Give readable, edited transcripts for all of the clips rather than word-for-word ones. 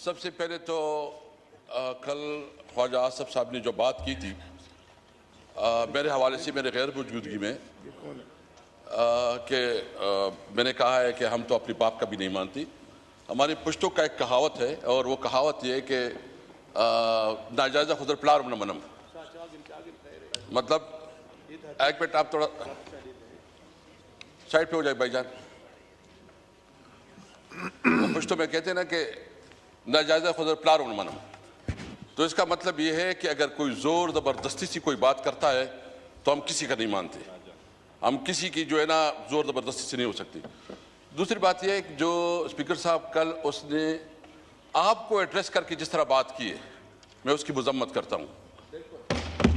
सबसे पहले तो कल ख्वाजा आसफ साहब ने जो बात की थी मेरे हवाले से मेरे गैर मौजूदगी में कि मैंने कहा है कि हम तो अपनी बाप का भी नहीं मानती। हमारी पुश्तों का एक कहावत है और वो कहावत ये है कि नाजायज़ा खुदर प्लार न मनम, मतलब एक मिनट आप थोड़ा साइड पे हो जाए भाईजान। पुश्तों में कहते हैं ना कि नाजायज़ा खुदर प्लार न मनम, तो इसका मतलब ये है कि अगर कोई जोर ज़बरदस्ती से कोई बात करता है तो हम किसी का नहीं मानते, हम किसी की जो है ना जोर ज़बरदस्ती से नहीं हो सकती। दूसरी बात यह है कि जो स्पीकर साहब कल उसने आपको एड्रेस करके जिस तरह बात की है मैं उसकी मजम्मत करता हूँ।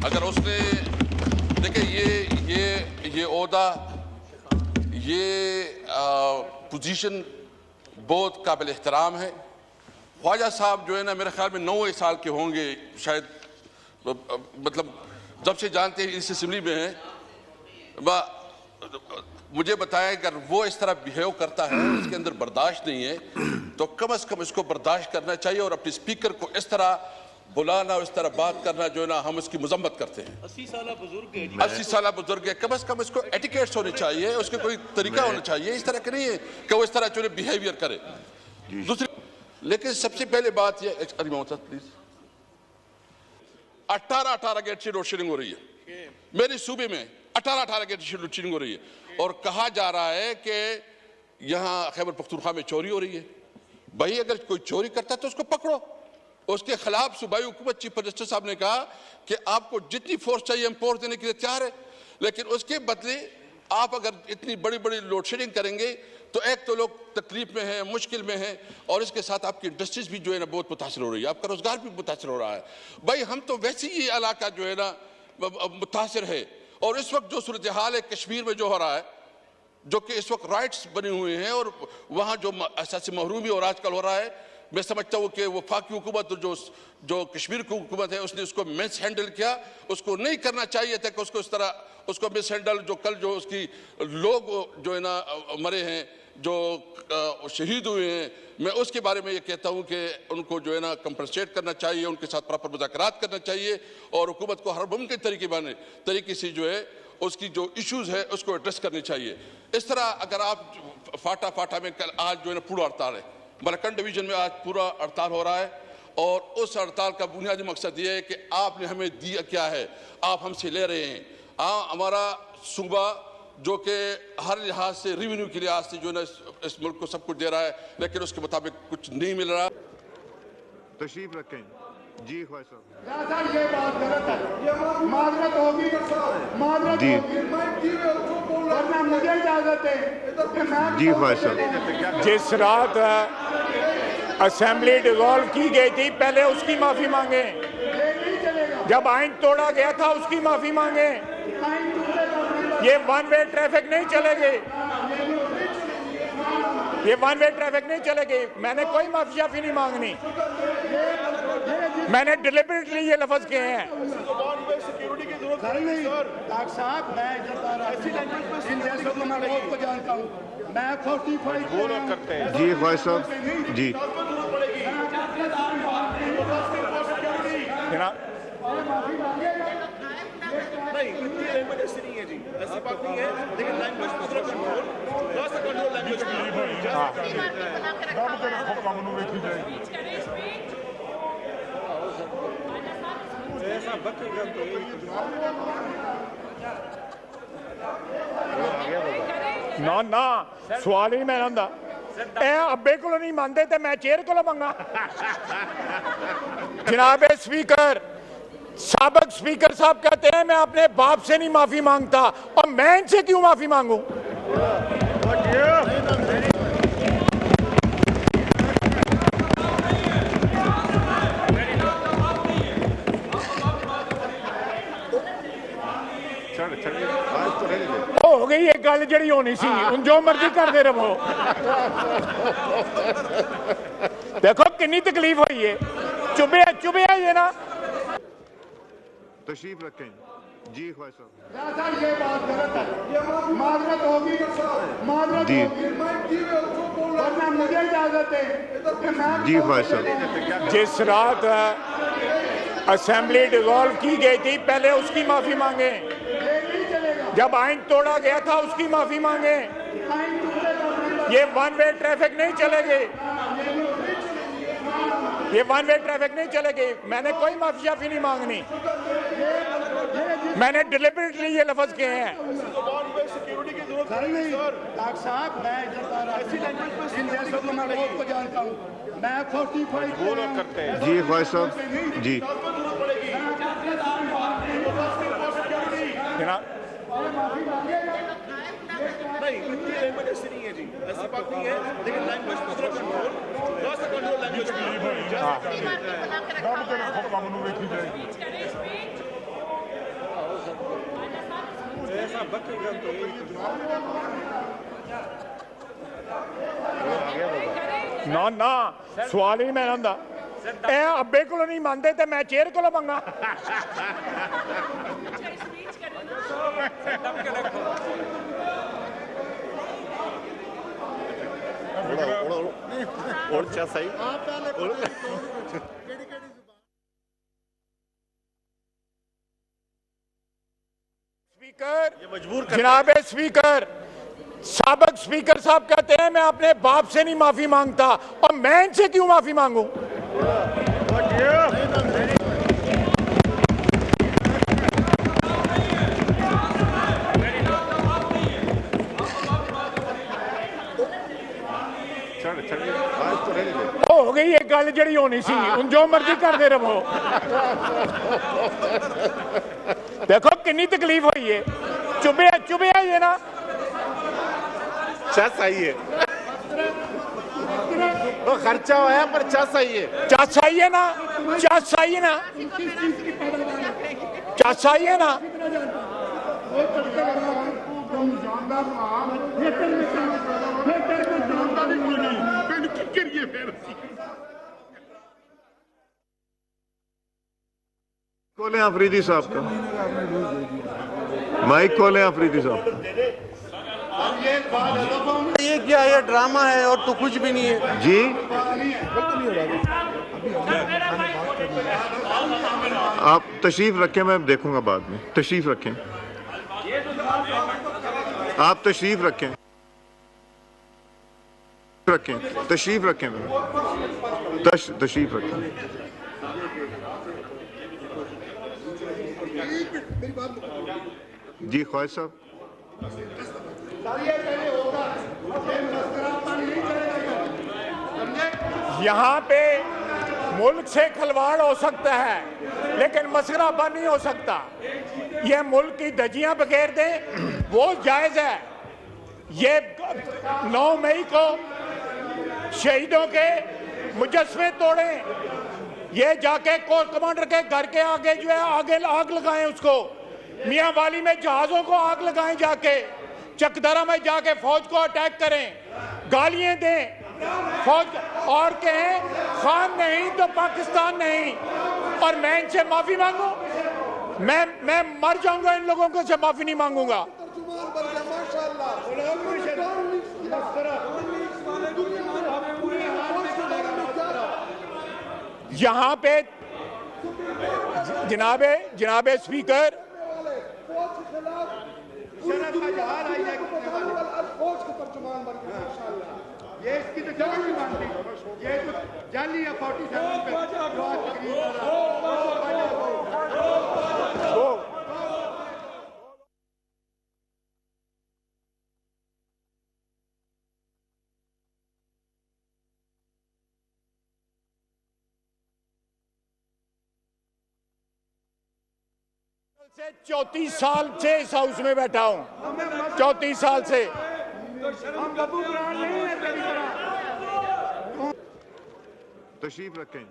अगर उसने देखिए ये ओहदा ये पोजीशन बहुत काबिल एहतराम है। ख्वाजा साहब जो है ना मेरे ख्याल में 9 साल के होंगे शायद, मतलब जब से जानते हैं इस असेंबली में हैं। मुझे बताया अगर वो इस तरह बिहेव करता है इसके अंदर बर्दाश्त नहीं है तो कम से कम इसको बर्दाश्त करना चाहिए और अपने स्पीकर को इस तरह बुलाना और इस तरह बात करना जो है ना हम उसकी मजम्मत करते हैं। 80 साल बुजुर्ग है, कम से कम इसको एटिकेट्स होने चाहिए, उसके कोई तरीका होना चाहिए। इस तरह का नहीं है कि वो इस तरह जो बिहेवियर करे। दूसरी लेकिन सबसे पहले बात यह प्लीज 18 गेट से लोड शेडिंग हो रही है मेरे सूबे में, 18 गेट से लोड शेडिंग हो रही है और कहा जा रहा है कि यहाँ खैबर पख्तूनख्वा में चोरी हो रही है। भाई अगर कोई चोरी करता है तो उसको पकड़ो, उसके खिलाफ सूबाई हुकूमत चीफ मिनिस्टर साहब ने कहा कि आपको जितनी फोर्स चाहिए हम फोर्स देने के लिए तैयार है, लेकिन उसके बदले आप अगर इतनी बड़ी बड़ी लोड शेडिंग करेंगे तो एक तो लोग तकलीफ में हैं, मुश्किल में हैं और इसके साथ आपकी इंडस्ट्रीज भी जो है ना बहुत मुतासर हो रही है, आपका रोजगार भी मुतासर हो रहा है। भाई हम तो वैसे ही ये इलाका जो है ना मुतासर है और इस वक्त जो सूरत हाल है कश्मीर में जो हो रहा है, जो कि इस वक्त राइट्स बने हुए हैं और वहाँ जो असासी महरूमी और आजकल हो रहा है, मैं समझता हूँ कि वफाकी हुकूमत जो कश्मीर की हुकूमत है उसने उसको मिस हैंडल किया, उसको नहीं करना चाहिए था कि उसको इस तरह उसको मिस हैंडल जो कल जो उसकी लोग जो है ना मरे हैं, जो शहीद हुए हैं, मैं उसके बारे में ये कहता हूँ कि उनको जो है ना कंपनसेट करना चाहिए, उनके साथ प्रॉपर मुज़ाकरात करना चाहिए और हुकूमत को हर मुमकिन तरीके से जो है उसकी जो इश्यूज़ है उसको एड्रेस करनी चाहिए। इस तरह अगर आप फाटा में कल आज जो है ना पूरा हड़ताल है, मलकन डिवीज़न में आज पूरा हड़ताल हो रहा है और उस हड़ताल का बुनियादी मकसद ये है कि आपने हमें दिया क्या है, आप हमसे ले रहे हैं। हमारा सूबा जो कि हर लिहाज से रेवेन्यू के लिहाज से जो है ना इस मुल्क को सब कुछ दे रहा है लेकिन उसके मुताबिक कुछ नहीं मिल रहा। तशरीफ रखें जी ख्वाजा साहब। ये बात गलत है, ये माजरत होगी, माजरत होगी, वरना मुझे इजाजत है जी ख्वाजा साहब। जिस रात असेंबली डिसॉल्व की गई थी पहले उसकी माफी मांगे, जब आइन तोड़ा गया था उसकी माफी मांगे। ये वन वे ट्रैफिक नहीं चलेगी, ये वन वे ट्रैफिक नहीं चलेगी। मैंने कोई माफी शाफी नहीं मांगनी, मैंने डिलिबरेटली ये लफ्ज कहे हैं। डॉक्टर साहब मैं इन जैसों को मैं बहुत को जानता हूँ, मैं 45 करते हैं जी ख्वाजा साहब जी। नहीं इतनी लैंग्वेज ऐसी नहीं है जी, ऐसी बात नहीं है, लेकिन लैंग्वेज को थोड़ा कंट्रोल लैंग्वेज ना ना सवाल ही मैं आंदा अब्बे को नहीं मानते तो मैं चेयर को मंगा। जनाब स्पीकर, साबिक स्पीकर साहब कहते हैं मैं अपने बाप से नहीं माफी मांगता और मैं इनसे क्यों माफी मांगू? हो गई एक गल जी होनी सी, हुण जो मर्जी करते रहो। देखो कितनी तकलीफ हुई है, चुभे ये ना। तशरीफ रखें जी ख्वाजा साहब सर ये बात गलत है, माजरत होगी, माजरत जी। होगी, वरना मुझे इजाजत है कि मैं जी ख्वाजा साहब जिस रात असेंबली डिसॉल्व की गई थी पहले उसकी माफी मांगे, ये नहीं चलेगा। जब आइन तोड़ा गया था उसकी माफी मांगे। आइन टूटे का मतलब ये वन वे ट्रैफिक नहीं चलेगी, ये वन वे ट्रैफिक नहीं चलेगी। मैंने कोई माफी शाफी नहीं मांगनी, मैंने डिलिबरेटली ये लफ्ज किए हैं। सिक्योरिटी की जरूरत सर नहीं, डॉक्टर साहब मैं इज्जतदार आदमी हूं। इन जैसों को मैं बहुत को जानता हूँ। मैं 45 करते हैं जी ख्वाजा साहब जी जनाब नहीं, इतनी लैंग्वेज ऐसी नहीं है जी, ऐसी बात नहीं है, लेकिन लैंग्वेज को थोड़ा कंट्रोल, थोड़ा सा कंट्रोल लैंग्वेज ना ना सवाल ही मैं आंदा ए अब्बे को नहीं मानते ते मैं चेयर को मंगा। और क्या सही स्पीकर मजबूर जनाब स्पीकर, साबिक स्पीकर साहब कहते हैं मैं अपने बाप से नहीं माफी मांगता, और मैं इनसे क्यों माफी मांगू? हो गई एक गल जड़ी होनी सी, हुण जो मर्जी करते रहो। देखो कितनी तकलीफ हुई है, चुभे ये ना चा सही है, तो खर्चा हुआ पर चा सही है। चस आई है ना, चस आई है ना, चस आई है ना। खोलें अफरीदी साहब का माइक, खोलें अफरीदी साहब। ये क्या है, ड्रामा है और तो कुछ भी नहीं है जी आप तशरीफ रखें, मैं देखूंगा बाद में। तशरीफ रखें, आप तशरीफ रखें, तशरीफ रखें, तशरीफ रखें। जी ख्वाजा साहब यहाँ पे मुल्क से खिलवाड़ हो सकता है, लेकिन मसखरापन नहीं हो सकता। ये मुल्क की धज्जियां बखेर दें वो जायज है। ये 9 मई को शहीदों के मुजस्समे तोड़ें, ये जाके कोर कमांडर के घर के आगे जो है आग लगाएं उसको, मियां वाली में जहाजों को आग लगाएं, जाके चकदरा में जाके फौज को अटैक करें, गालियां दें फौज और कहें खान नहीं तो पाकिस्तान नहीं, और मैं इनसे माफी मांगू? मैं मर जाऊंगा इन लोगों को से माफी नहीं मांगूंगा। यहाँ पे जनाबे स्पीकर, ये इसकी तो जगह नहीं मानती, ये तो जाली है 47 पे जो आज तकरीर कर रहा है। से 34 साल से इस हाउस में बैठा हूँ, 34 साल से। हम बबू कुरान नहीं है तेरी तरह। तशरीफ रखें।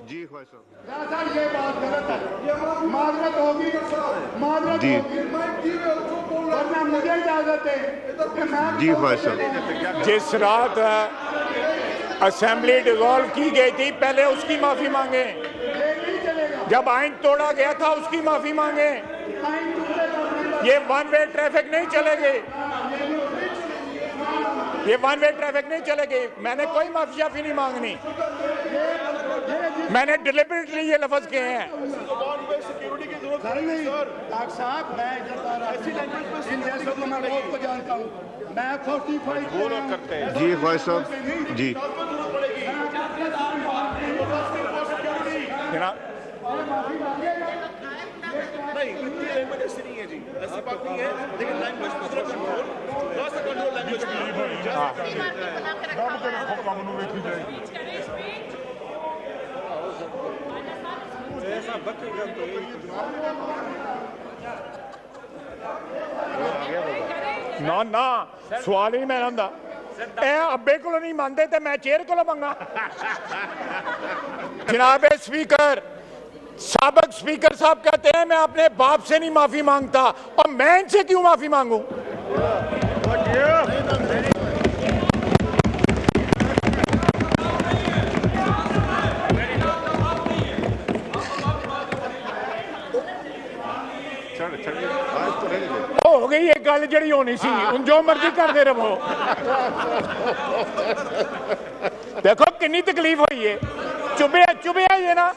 जी ख्वाजा साहब सर ये बात गलत है, माजरत होगी, माजरत जी। होगी, वरना मुझे इजाजत है कि मैं जी ख्वाजा साहब जिस रात असेंबली डिसॉल्व की गई थी पहले उसकी माफी मांगे, ये नहीं चलेगा। जब आइन तोड़ा गया था उसकी माफी मांगे। ये वन वे ट्रैफिक नहीं चलेगी, ये वन वे ट्रैफिक नहीं चलेगी। मैंने कोई माफी शाफी नहीं मांगनी, मैंने डिलिबरेटली ये लफ्ज कहे हैं। सिक्योरिटी की जरूरत सर नहीं नहीं, सर। डॉक्टर साहब मैं इधर आ रहा हूं। इन देशों को मैं बहुत को जानता हूं। मैं 45 करते हैं जी ख्वाहिश साहब जी। जनाब नहीं, इतनी लैंग्वेज ऐसी नहीं है जी, ऐसी बात नहीं है, लेकिन लैंग्वेज को थोड़ा कंट्रोल, थोड़ा सा कंट्रोल लैंग्वेज ना ना सवाल ही मैं होंदा अब्बे को नहीं मानते तो मैं चेयर को मंगा। जनाब स्पीकर, साबक स्पीकर साहब कहते हैं मैं अपने बाप से नहीं माफी मांगता, और मैं इनसे क्यों माफी मांगू? हो गई एक गल जड़ी होनी सी, हुण जो मर्जी करते रहो। देखो कितनी तकलीफ हुई है, चुभे ये ना